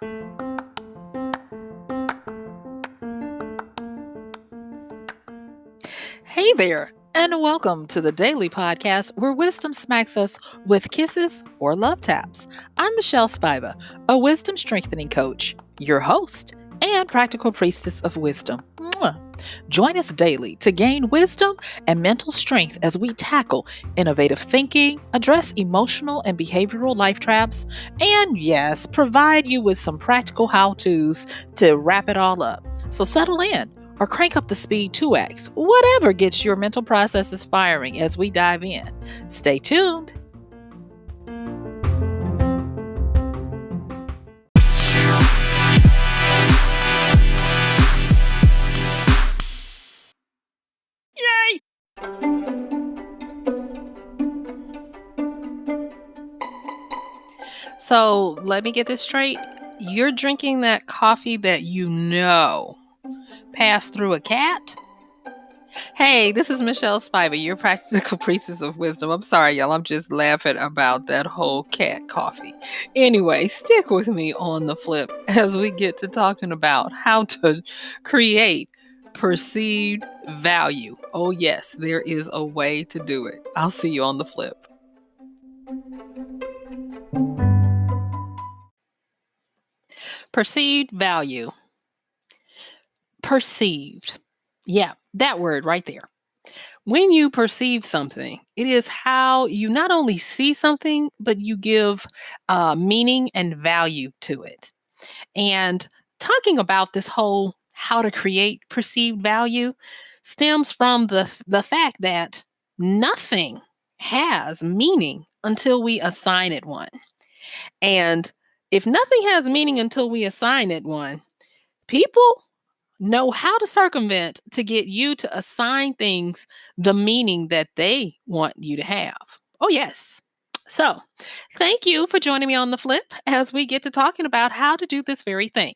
Hey there, and welcome to the daily podcast where wisdom smacks us with kisses or love taps. I'm MichelleSpiva, a wisdom strengthening coach, your host, and practical priestess of wisdom. Mwah. Join us daily to gain wisdom and mental strength as we tackle innovative thinking, address emotional and behavioral life traps, and yes, provide you with some practical how to's to wrap it all up. So settle in or crank up the speed 2x, whatever gets your mental processes firing as we dive in. Stay tuned. Yay! So let me get this straight. You're drinking that coffee that passed through a cat? Hey, this is MichelleSpiva, your practical priestess of wisdom. I'm sorry, y'all. I'm just laughing about that whole cat coffee. Anyway, stick with me on the flip as we get to talking about how to create perceived value. Oh, yes, there is a way to do it. I'll see you on the flip. Perceived value. Perceived. Yeah, that word right there. When you perceive something, it is how you not only see something, but you give meaning and value to it. And talking about this whole how to create perceived value stems from the fact that nothing has meaning until we assign it one. And if nothing has meaning until we assign it one, people know how to circumvent to get you to assign things the meaning that they want you to have. Oh, yes. So, thank you for joining me on the flip as we get to talking about how to do this very thing.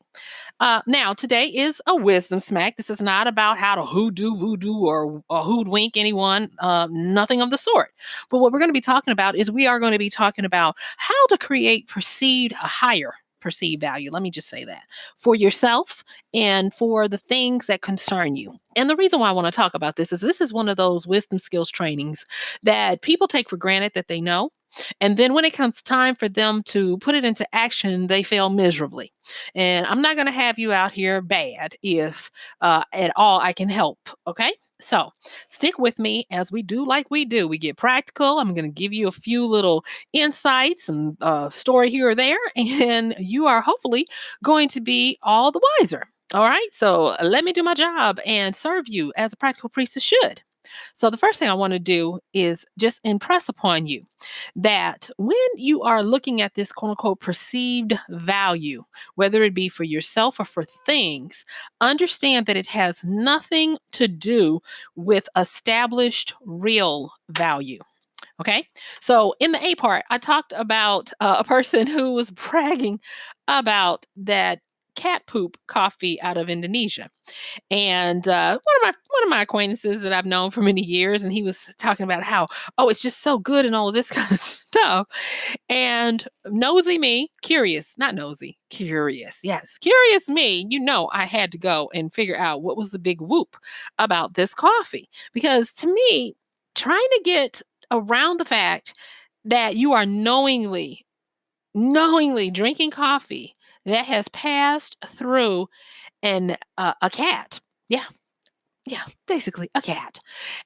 Now, today is a wisdom smack. This is not about how to hoodoo, voodoo, or hoodwink anyone, nothing of the sort. But what we're going to be talking about is we are going to be talking about how to create a higher perceived value. Let me just say that for yourself and for the things that concern you. And the reason why I want to talk about this is one of those wisdom skills trainings that people take for granted that they know. And then when it comes time for them to put it into action, they fail miserably. And I'm not going to have you out here bad if at all I can help. Okay. So stick with me as we do like we do. We get practical. I'm going to give you a few little insights and story here or there, and you are hopefully going to be all the wiser. All right. So let me do my job and serve you as a practical priestess should. So the first thing I want to do is just impress upon you that when you are looking at this quote unquote perceived value, whether it be for yourself or for things, understand that it has nothing to do with established real value. Okay. So in the A part, I talked about a person who was bragging about that cat poop coffee out of Indonesia. And one of my acquaintances that I've known for many years, and he was talking about how, oh, it's just so good and all of this kind of stuff. And nosy me, curious, not nosy, curious, yes, curious me, I had to go and figure out what was the big whoop about this coffee. Because to me, trying to get around the fact that you are knowingly drinking coffee that has passed through a cat. Yeah. Yeah, basically a cat.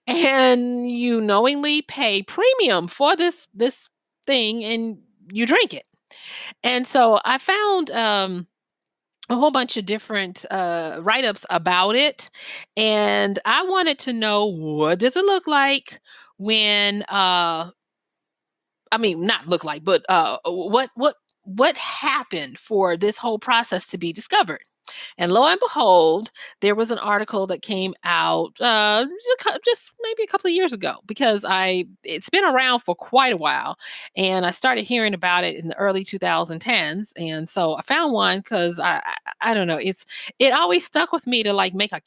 And you knowingly pay premium for this thing and you drink it. And so I found a whole bunch of different write-ups about it, and I wanted to know, what does it look like when not look like, but what happened for this whole process to be discovered? And lo and behold, there was an article that came out just maybe a couple of years ago, because it's been around for quite a while, and I started hearing about it in the early 2010s, and so I found one because I don't know, it always stuck with me to like make a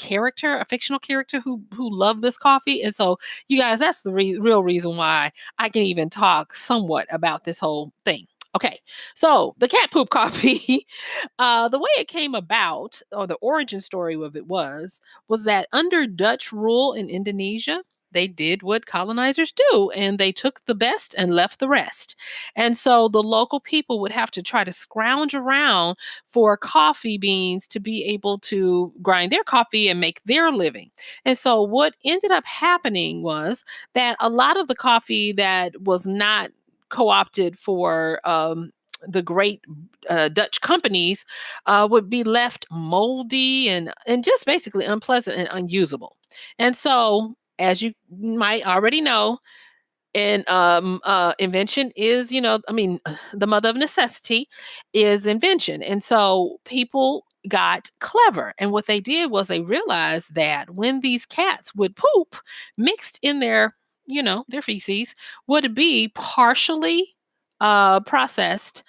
fictional character who loved this coffee, and so you guys, that's the real reason why I can even talk somewhat about this whole thing. Okay, so the cat poop coffee, the way it came about, or the origin story of it was that under Dutch rule in Indonesia, they did what colonizers do, and they took the best and left the rest. And so the local people would have to try to scrounge around for coffee beans to be able to grind their coffee and make their living. And so what ended up happening was that a lot of the coffee that was not co-opted for the great Dutch companies would be left moldy and just basically unpleasant and unusable. And so, as you might already know, and invention is, the mother of necessity is invention. And so people got clever, and what they did was they realized that when these cats would poop mixed in their feces would be partially processed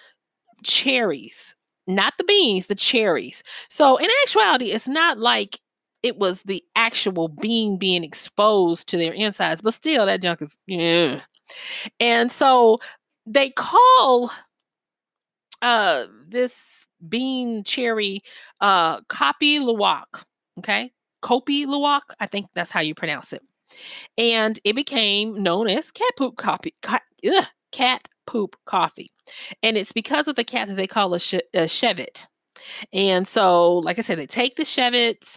cherries, not the beans, the cherries. So in actuality, it's not like it was the actual bean being exposed to their insides, but still that junk is, yeah. And so they call this bean cherry Kopi Luwak. Okay. Kopi Luwak. I think that's how you pronounce it. And it became known as cat poop coffee. And it's because of the cat that they call a chevet. And so, like I said, they take the chevet's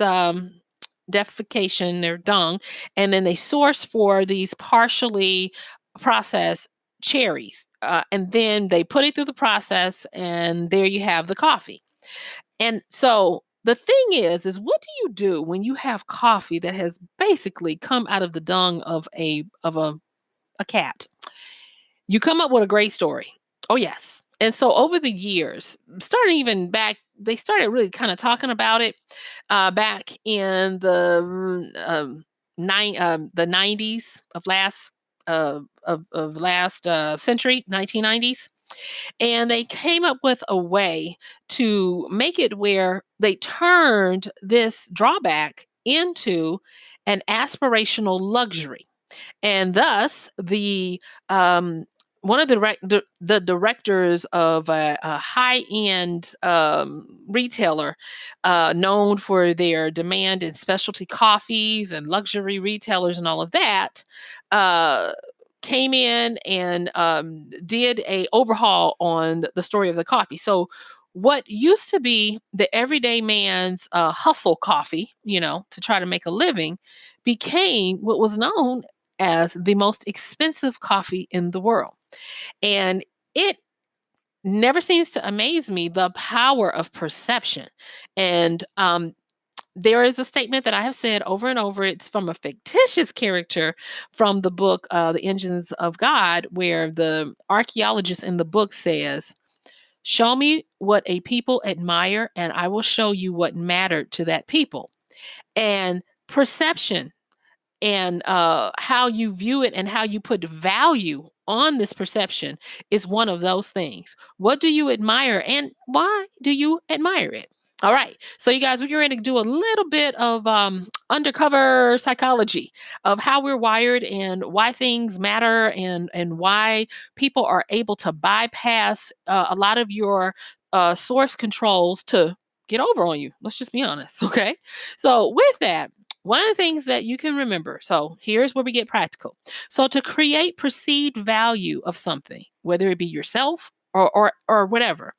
defecation, their dung, and then they source for these partially processed cherries. And then they put it through the process, and there you have the coffee. And so the thing is what do you do when you have coffee that has basically come out of the dung of a cat? You come up with a great story. Oh, yes. And so over the years, starting even back, they started really kind of talking about it back in the 90s of last century, 1990s. And they came up with a way to make it where they turned this drawback into an aspirational luxury. And thus, the one of the directors of a high-end retailer known for their demand in specialty coffees and luxury retailers and all of that uh, came in and did a overhaul on the story of the coffee. So what used to be the everyday man's hustle coffee, to try to make a living, became what was known as the most expensive coffee in the world. And it never seems to amaze me the power of perception. And there is a statement that I have said over and over. It's from a fictitious character from the book, The Engines of God, where the archaeologist in the book says, "Show me what a people admire, and I will show you what mattered to that people." And perception and how you view it and how you put value on this perception is one of those things. What do you admire and why do you admire it? All right. So, you guys, we're ready to do a little bit of undercover psychology of how we're wired and why things matter and why people are able to bypass a lot of your source controls to get over on you. Let's just be honest. Okay. So, with that, one of the things that you can remember, so here's where we get practical. So to create perceived value of something, whether it be yourself or whatever,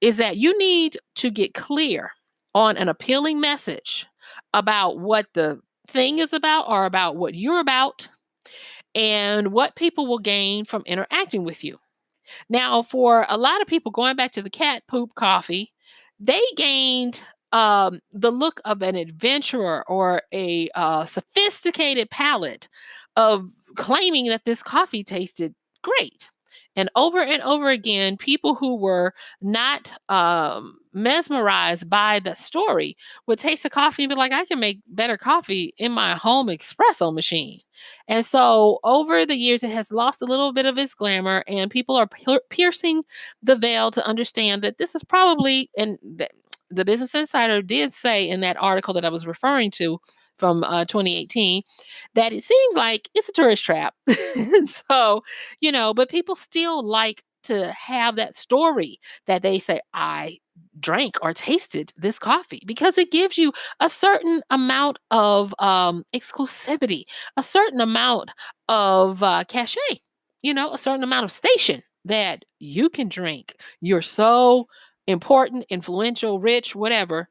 is that you need to get clear on an appealing message about what the thing is about or about what you're about and what people will gain from interacting with you. Now, for a lot of people, going back to the cat poop coffee, they gained the look of an adventurer or a sophisticated palate of claiming that this coffee tasted great. And over again, people who were not mesmerized by the story would taste the coffee and be like, I can make better coffee in my home espresso machine. And so over the years, it has lost a little bit of its glamour, and people are piercing the veil to understand that this is probably, and the Business Insider did say in that article that I was referring to from 2018, that it seems like it's a tourist trap. And so, but people still like to have that story that they say, I drank or tasted this coffee, because it gives you a certain amount of exclusivity, a certain amount of cachet, a certain amount of station that you can drink. You're so important, influential, rich, whatever,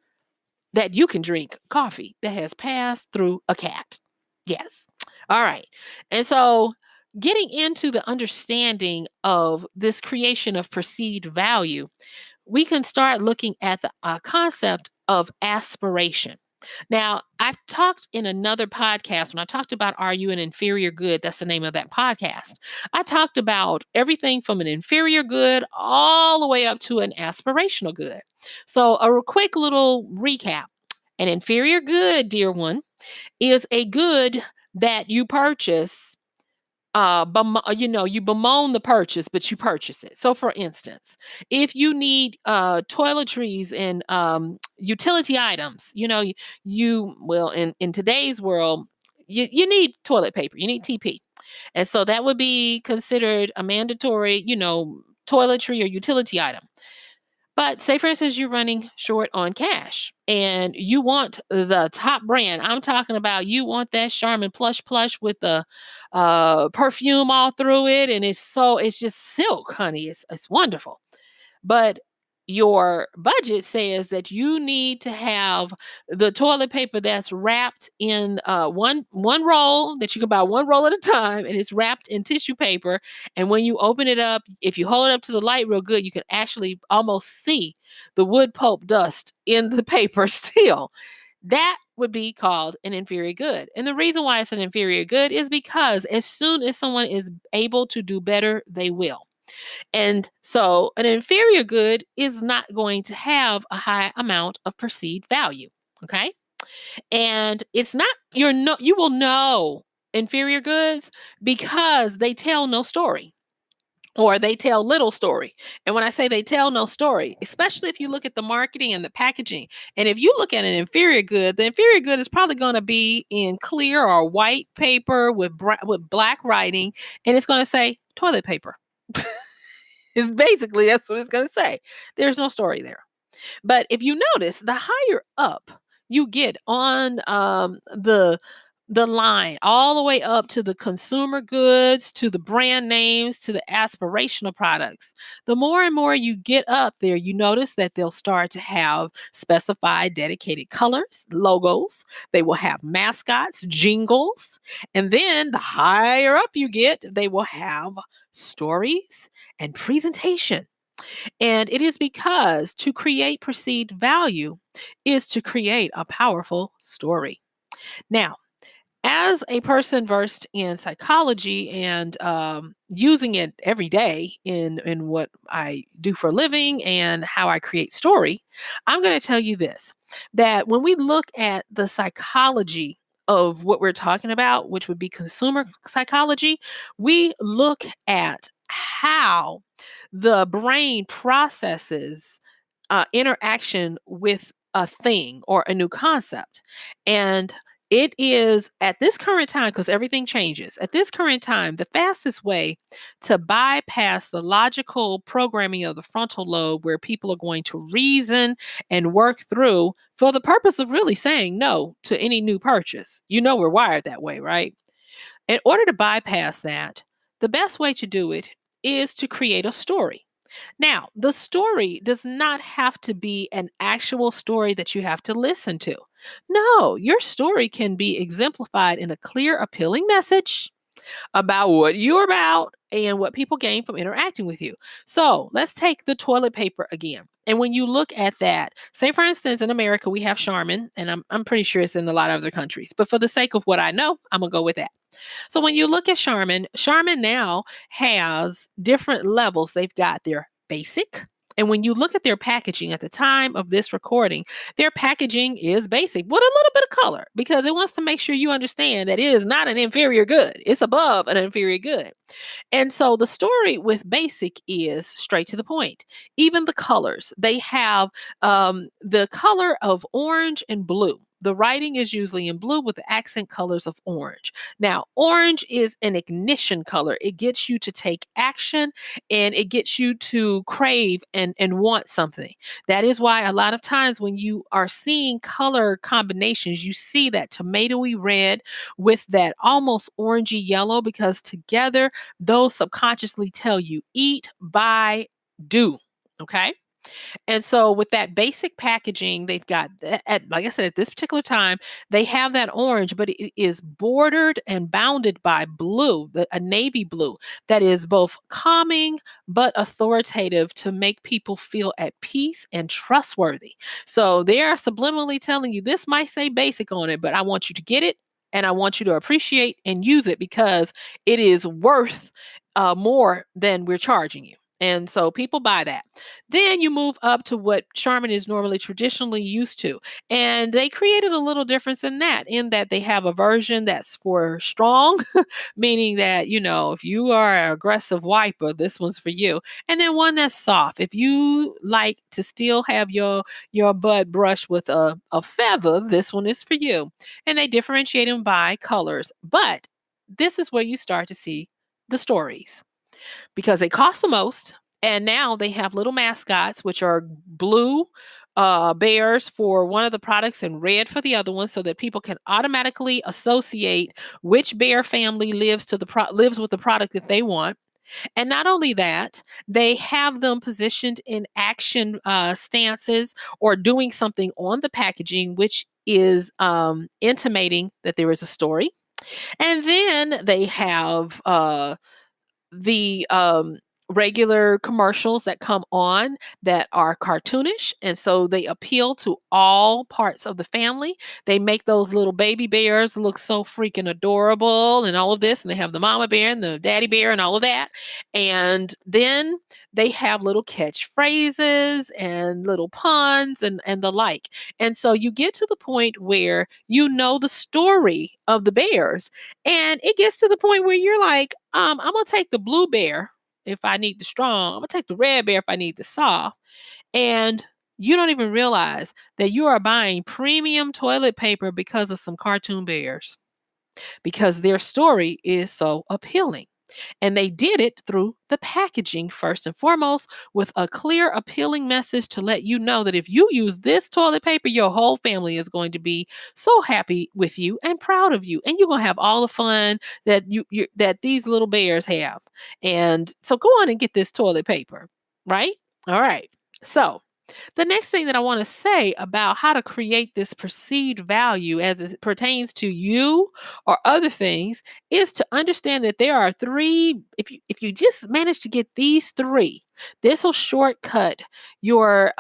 that you can drink coffee that has passed through a cat. Yes. All right. And so, getting into the understanding of this creation of perceived value, we can start looking at the concept of aspiration. Now, I've talked in another podcast when I talked about Are You an Inferior Good? That's the name of that podcast. I talked about everything from an inferior good all the way up to an aspirational good. So, a quick little recap. An inferior good, dear one, is a good that you purchase, you bemoan the purchase, but you purchase it. So, for instance, if you need toiletries and utility items, well, in today's world, you need toilet paper, you need TP, and so that would be considered a mandatory, toiletry or utility item. But say, for instance, you're running short on cash and you want the top brand. I'm talking about, you want that Charmin plush with the perfume all through it. And it's just silk, honey. It's wonderful. But your budget says that you need to have the toilet paper that's wrapped in one roll, that you can buy one roll at a time, and it's wrapped in tissue paper. And when you open it up, if you hold it up to the light real good, you can actually almost see the wood pulp dust in the paper still. That would be called an inferior good. And the reason why it's an inferior good is because as soon as someone is able to do better, they will. And so an inferior good is not going to have a high amount of perceived value. Okay. And it's not, you will know inferior goods because they tell no story, or they tell little story. And when I say they tell no story, especially if you look at the marketing and the packaging, and if you look at an inferior good, the inferior good is probably going to be in clear or white paper with black writing, and it's going to say toilet paper. Is basically, that's what it's going to say. There's no story there. But if you notice, the higher up you get on the line, all the way up to the consumer goods, to the brand names, to the aspirational products, the more and more you get up there, you notice that they'll start to have specified dedicated colors, logos. They will have mascots, jingles. And then the higher up you get, they will have stories and presentation. And it is because to create perceived value is to create a powerful story. Now, as a person versed in psychology and using it every day in what I do for a living and how I create story, I'm going to tell you this, that when we look at the psychology of what we're talking about, which would be consumer psychology, we look at how the brain processes interaction with a thing or a new concept. And it is at this current time, because everything changes, at this current time, the fastest way to bypass the logical programming of the frontal lobe, where people are going to reason and work through for the purpose of really saying no to any new purchase. We're wired that way, right? In order to bypass that, the best way to do it is to create a story. Now, the story does not have to be an actual story that you have to listen to. No, your story can be exemplified in a clear, appealing message about what you're about and what people gain from interacting with you. So let's take the toilet paper again. And when you look at that, say for instance, in America, we have Charmin, and I'm pretty sure it's in a lot of other countries. But for the sake of what I know, I'm going to go with that. So when you look at Charmin, Charmin now has different levels. They've got their basic. And when you look at their packaging at the time of this recording, their packaging is basic with a little bit of color, because it wants to make sure you understand that it is not an inferior good. It's above an inferior good. And so the story with basic is straight to the point. Even the colors, they have the color of orange and blue. The writing is usually in blue with the accent colors of orange. Now, orange is an ignition color. It gets you to take action and it gets you to crave and want something. That is why a lot of times when you are seeing color combinations, you see that tomatoey red with that almost orangey yellow, because together those subconsciously tell you eat, buy, do. Okay. And so with that basic packaging, they've got like I said, at this particular time, they have that orange, but it is bordered and bounded by blue, a navy blue that is both calming but authoritative to make people feel at peace and trustworthy. So they are subliminally telling you this might say basic on it, but I want you to get it. And I want you to appreciate and use it because it is worth more than we're charging you. And so people buy that. Then you move up to what Charmin is normally traditionally used to. And they created a little difference in that they have a version that's for strong, meaning that, if you are an aggressive wiper, this one's for you. And then one that's soft. If you like to still have your butt brushed with a feather, this one is for you. And they differentiate them by colors. But this is where you start to see the stories because they cost the most. And now they have little mascots, which are blue bears for one of the products and red for the other one, so that people can automatically associate which bear family lives with the product that they want. And not only that, they have them positioned in action stances or doing something on the packaging, which is intimating that there is a story. And then they have the regular commercials that come on that are cartoonish. And so they appeal to all parts of the family. They make those little baby bears look so freaking adorable and all of this. And they have the mama bear and the daddy bear and all of that. And then they have little catchphrases and little puns and the like. And so you get to the point where you know the story of the bears. And it gets to the point where you're like, I'm gonna take the blue bear if I need the strong. I'm gonna take the red bear if I need the soft. And you don't even realize that you are buying premium toilet paper because of some cartoon bears, because their story is so appealing. And they did it through the packaging first and foremost, with a clear, appealing message to let you know that if you use this toilet paper, your whole family is going to be so happy with you and proud of you, and you're going to have all the fun that that these little bears have. And so go on and get this toilet paper, right? All right. So the next thing that I want to say about how to create this perceived value as it pertains to you or other things is to understand that there are three. If you just manage to get these three, this will shortcut your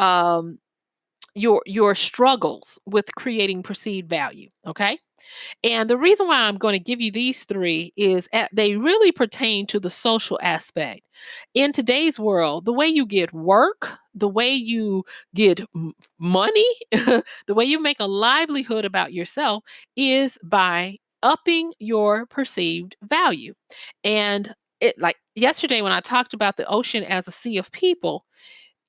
your struggles with creating perceived value. Okay. And the reason why I'm going to give you these three is they really pertain to the social aspect. In today's world, the way you get work, the way you get money, the way you make a livelihood about yourself is by upping your perceived value. And it, like yesterday when I talked about the ocean as a sea of people,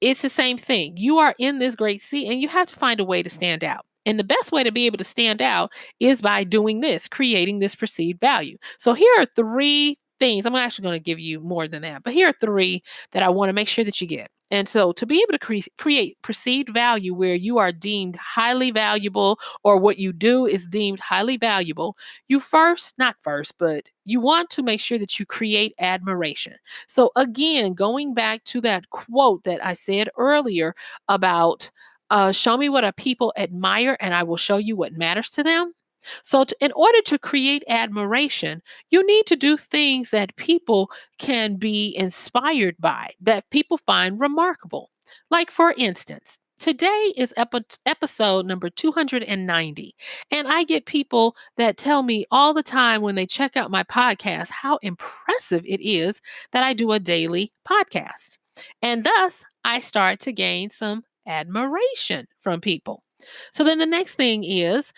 it's the same thing. You are in this great sea and you have to find a way to stand out. And the best way to be able to stand out is by doing this, creating this perceived value. So here are three things. I'm actually going to give you more than that, but here are three that I want to make sure that you get. And so to be able to create perceived value where you are deemed highly valuable or what you do is deemed highly valuable, not first, but you want to make sure that you create admiration. So again, going back to that quote that I said earlier about show me what a people admire and I will show you what matters to them. So in order to create admiration, you need to do things that people can be inspired by, that people find remarkable. Like for instance, today is episode number 290. And I get people that tell me all the time when they check out my podcast how impressive it is that I do a daily podcast. And thus, I start to gain some admiration from people. So then the next thing is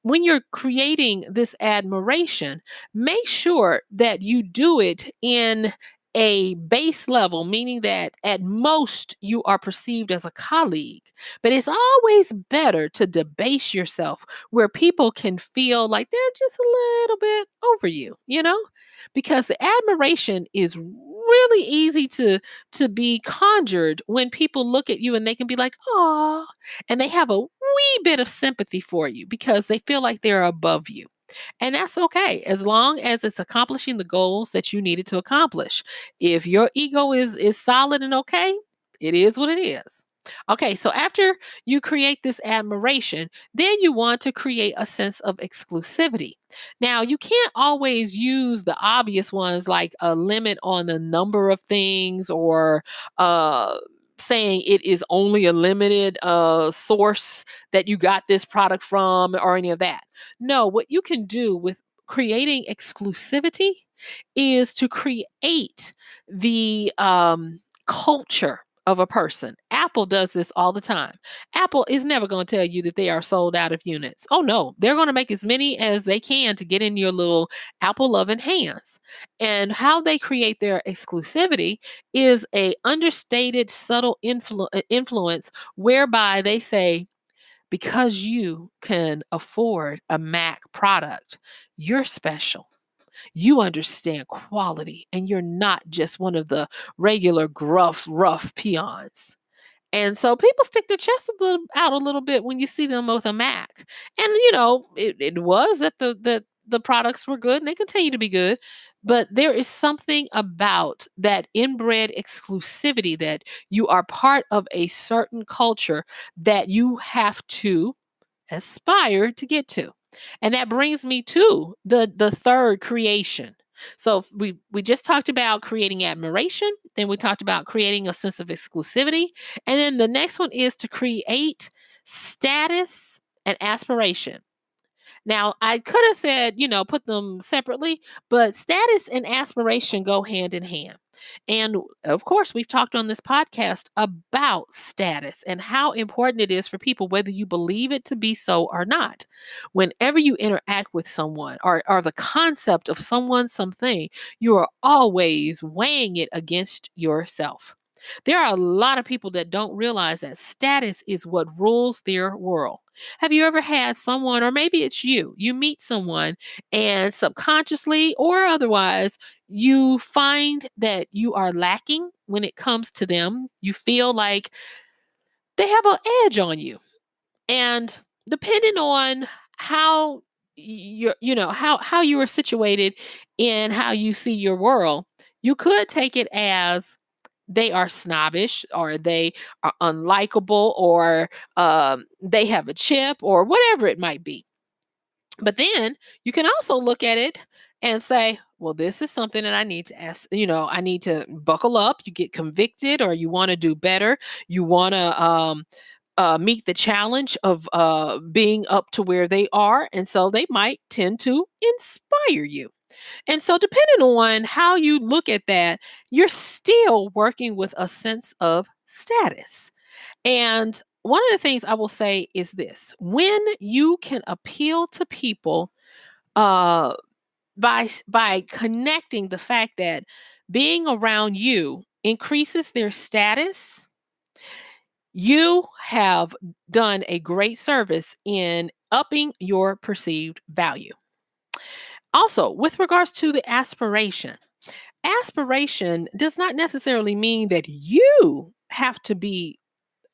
when you're creating this admiration, make sure that you do it in a base level, meaning that at most you are perceived as a colleague. But it's always better to debase yourself where people can feel like they're just a little bit over you, because the admiration is really easy to be conjured when people look at you and they can be like, "Oh," and they have a wee bit of sympathy for you because they feel like they're above you. And that's okay as long as it's accomplishing the goals that you needed to accomplish. If your ego is solid and okay, it is what it is. Okay, so after you create this admiration, then you want to create a sense of exclusivity. Now, you can't always use the obvious ones like a limit on the number of things or saying it is only a limited source that you got this product from or any of that. No, what you can do with creating exclusivity is to create the culture of a person. Apple does this all the time. Apple is never going to tell you that they are sold out of units. Oh no, they're going to make as many as they can to get in your little Apple loving hands. And how they create their exclusivity is a understated, subtle influence whereby they say, because you can afford a Mac product, you're special. You understand quality and you're not just one of the regular gruff, rough peons. And so people stick their chests out a little bit when you see them with a Mac. And it was that the products were good and they continue to be good. But there is something about that inbred exclusivity that you are part of a certain culture that you have to aspire to get to. And that brings me to the third creation. So we just talked about creating admiration, then we talked about creating a sense of exclusivity, and then the next one is to create status and aspiration. Now, I could have said, put them separately, but status and aspiration go hand in hand. And of course, we've talked on this podcast about status and how important it is for people, whether you believe it to be so or not. Whenever you interact with someone or the concept of someone, something, you are always weighing it against yourself. There are a lot of people that don't realize that status is what rules their world. Have you ever had someone, or maybe it's you meet someone and subconsciously or otherwise, you find that you are lacking when it comes to them? You feel like they have an edge on you. And depending on how how you are situated in how you see your world, you could take it as they are snobbish or they are unlikable or they have a chip or whatever it might be. But then you can also look at it and say, well, this is something that I need to ask, I need to buckle up. You get convicted or you want to do better. You want to meet the challenge of being up to where they are. And so they might tend to inspire you. And so, depending on how you look at that, you're still working with a sense of status. And one of the things I will say is this: when you can appeal to people uh, by connecting the fact that being around you increases their status, you have done a great service in upping your perceived value. Also, with regards to the aspiration does not necessarily mean that you have to be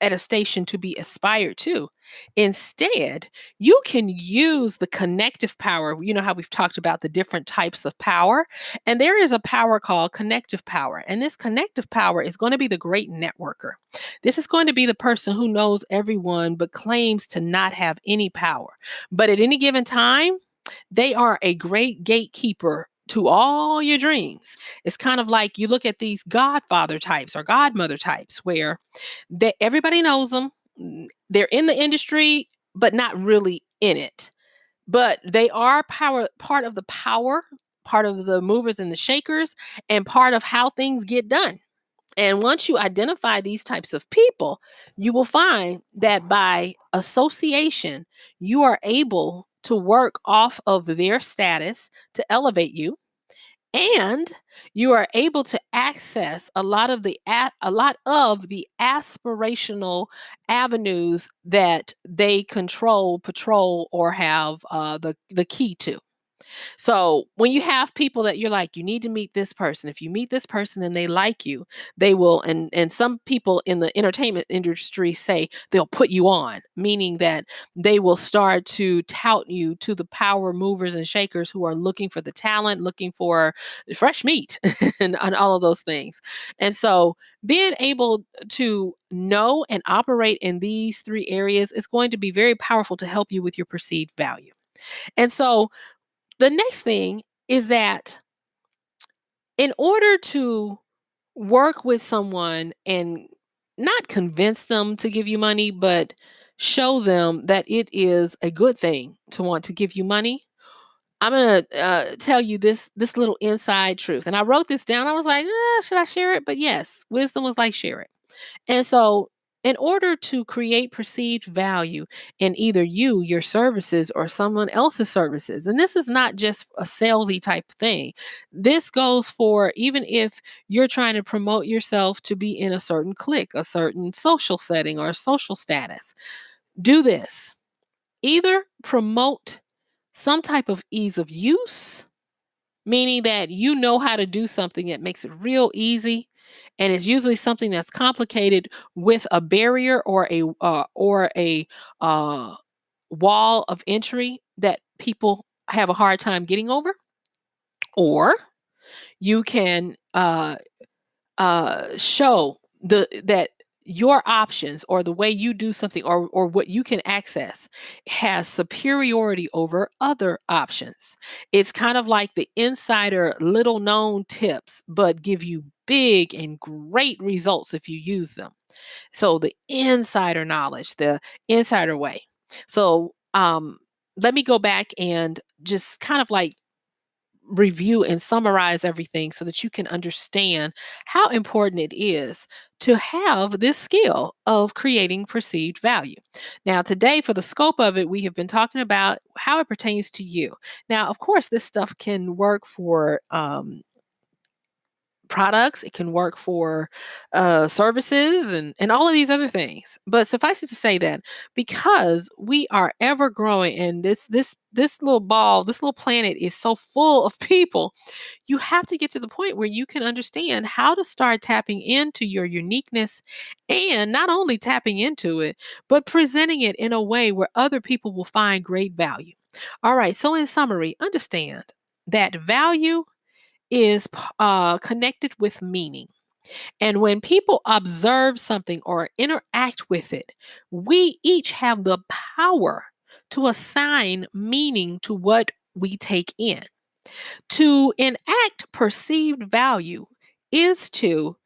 at a station to be aspired to. Instead, you can use the connective power. You know how we've talked about the different types of power, and there is a power called connective power. And this connective power is going to be the great networker. This is going to be the person who knows everyone but claims to not have any power. But at any given time, they are a great gatekeeper to all your dreams. It's kind of like you look at these godfather types or godmother types where everybody knows them. They're in the industry, but not really in it. But they are part of the power, part of the movers and the shakers, and part of how things get done. And once you identify these types of people, you will find that by association, you are able to work off of their status to elevate you. and you are able to access a lot of the aspirational avenues that they control, patrol, or have the key to. So when you have people that you're like, you need to meet this person. If you meet this person and they like you, they will. And some people in the entertainment industry say they'll put you on, meaning that they will start to tout you to the power movers and shakers who are looking for the talent, looking for fresh meat, and all of those things. And so being able to know and operate in these three areas is going to be very powerful to help you with your perceived value. And so the next thing is that in order to work with someone and not convince them to give you money, but show them that it is a good thing to want to give you money. I'm gonna tell you this little inside truth, and I wrote this down. I was like, should I share it? But yes, wisdom was like share it. And so, in order to create perceived value in either your services, or someone else's services, and this is not just a salesy type thing, this goes for even if you're trying to promote yourself to be in a certain clique, a certain social setting, or a social status. Do this. Either promote some type of ease of use, meaning that you know how to do something that makes it real easy, and it's usually something that's complicated with a barrier or a uh, wall of entry that people have a hard time getting over. Or you can show that your options, or the way you do something, or what you can access, has superiority over other options. It's kind of like the insider little known tips, but give you big and great results if you use them. So the insider knowledge, the insider way. So let me go back and just kind of like review and summarize everything so that you can understand how important it is to have this skill of creating perceived value. Now, today, for the scope of it, we have been talking about how it pertains to you. Now, of course, this stuff can work for products, it can work for services, and all of these other things. But suffice it to say that because we are ever growing, and this little ball, this little planet is so full of people, you have to get to the point where you can understand how to start tapping into your uniqueness, and not only tapping into it, but presenting it in a way where other people will find great value. All right, so in summary, understand that value is connected with meaning. And when people observe something or interact with it, we each have the power to assign meaning to what we take in. To enact perceived value is to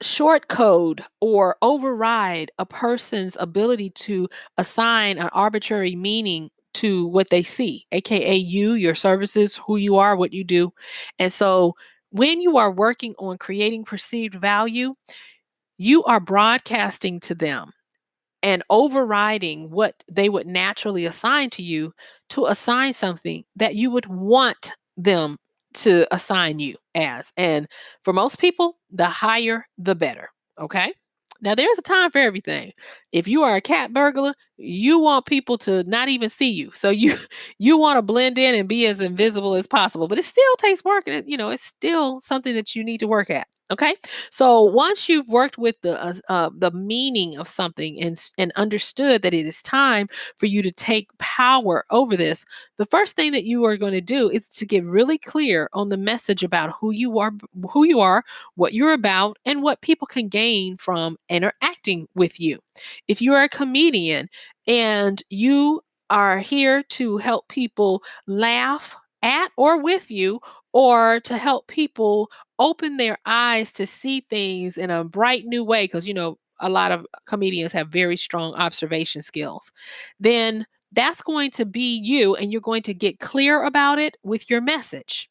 short code or override a person's ability to assign an arbitrary meaning to what they see, aka you, your services, who you are, what you do. And so when you are working on creating perceived value, you are broadcasting to them and overriding what they would naturally assign to you, to assign something that you would want them to assign you as. And for most people, the higher, the better. Okay. Now, there's a time for everything. If you are a cat burglar, you want people to not even see you. So you you want to blend in and be as invisible as possible. But it still takes work, and it's still something that you need to work at. Okay. So once you've worked with the meaning of something, and understood that it is time for you to take power over this, the first thing that you are going to do is to get really clear on the message about who you are, what you're about, and what people can gain from interacting with you. If you are a comedian and you are here to help people laugh at or with you, or to help people open their eyes to see things in a bright new way, because a lot of comedians have very strong observation skills, then That's going to be you, and you're going to get clear about it with your message.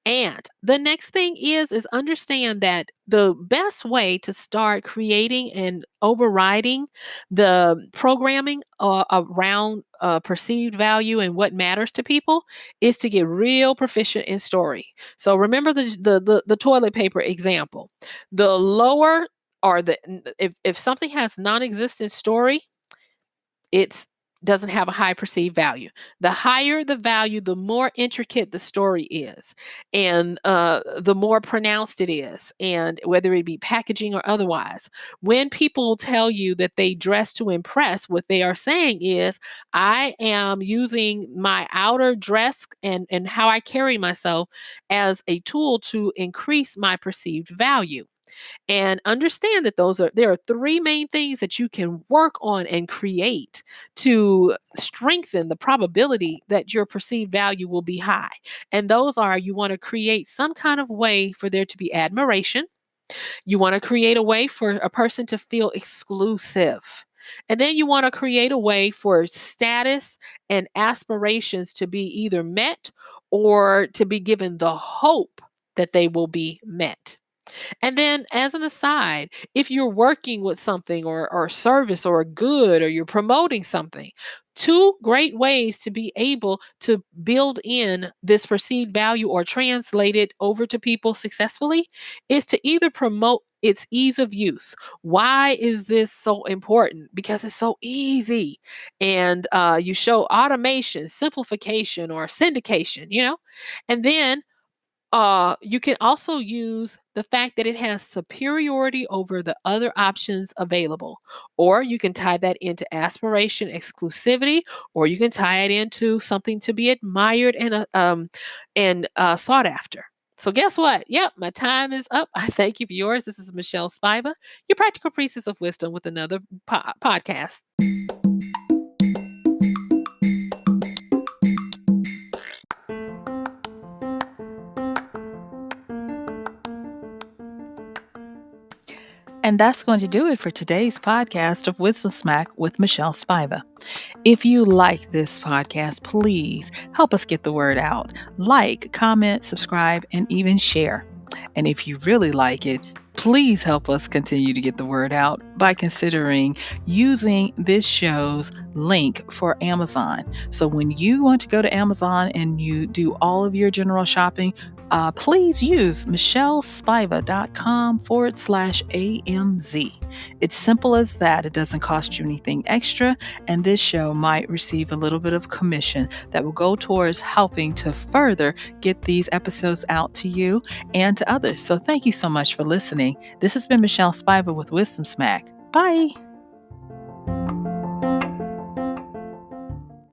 And the next thing is understand that the best way to start creating and overriding the programming around perceived value and what matters to people is to get real proficient in story. So remember the toilet paper example. The lower or if something has non-existent story, it's doesn't have a high perceived value. The higher the value, the more intricate the story is, and the more pronounced it is, and whether it be packaging or otherwise. When people tell you that they dress to impress, what they are saying is, I am using my outer dress and how I carry myself as a tool to increase my perceived value. And understand that there are three main things that you can work on and create to strengthen the probability that your perceived value will be high. And those are, you want to create some kind of way for there to be admiration. You want to create a way for a person to feel exclusive. And then you want to create a way for status and aspirations to be either met or to be given the hope that they will be met. And then, as an aside, if you're working with something or a service or a good, or you're promoting something, two great ways to be able to build in this perceived value or translate it over to people successfully is to either promote its ease of use. Why is this so important? Because it's so easy. And you show automation, simplification, or syndication, and then you can also use the fact that it has superiority over the other options available, or you can tie that into aspiration, exclusivity, or you can tie it into something to be admired and sought after. So guess what? Yep, my time is up. I thank you for yours. This is Michelle Spiva, your practical priestess of wisdom, with another podcast. And that's going to do it for today's podcast of Wisdom Smack with Michelle Spiva. If you like this podcast, please help us get the word out. Like, comment, subscribe, and even share. And if you really like it, please help us continue to get the word out by considering using this show's link for Amazon. So when you want to go to Amazon and you do all of your general shopping, please use MichelleSpiva.com/AMZ. It's simple as that. It doesn't cost you anything extra, and this show might receive a little bit of commission that will go towards helping to further get these episodes out to you and to others. So thank you so much for listening. This has been Michelle Spiva with Wisdom Smack. Bye.